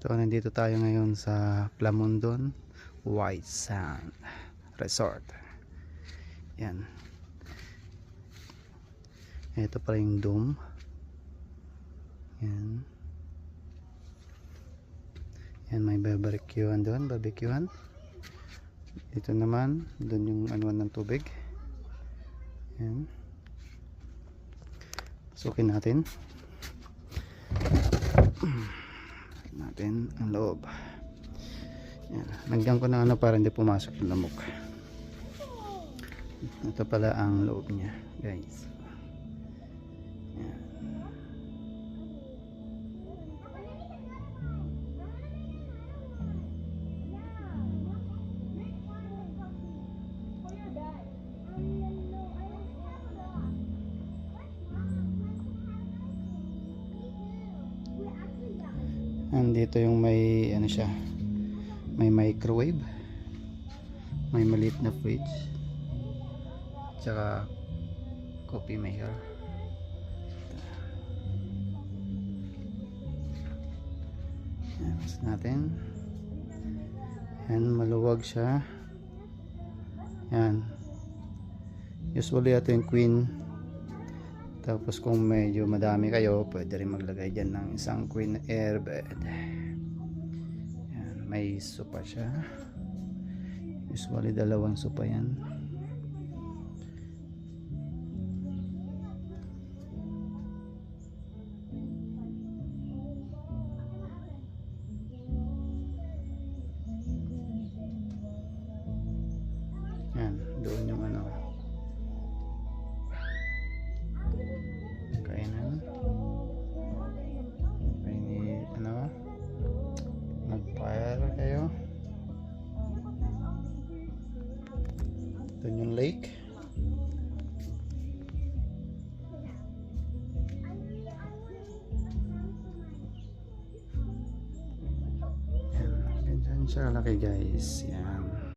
So nandito tayo ngayon sa Plamondon White Sand Resort. Yan. Ito pala yung dome. Yan. Yan, may barbecuean doon, barbecuean. Dito naman, doon yung anuan ng tubig. Yan. Pasukin natin. Natin ang loob. Yan. Lagyan ko ng ano para hindi pumasok yung lamok. Ito pala ang loob niya, guys. Yan. Andito yung may ano siya, may microwave, may maliit na fridge, tsaka coffee maker. Yan, basta natin. Yan, maluwag siya. Yan, usually ito yung queen. Tapos kung medyo madami kayo, pwede rin maglagay dyan ng isang queen airbed. Yan, may sopa siya. Usually dalawang sopa yan. Yan, doon yung ano. Mag-fire kayo. Ito yung lake. Yan, ganyan siya kalaki, guys. Yan.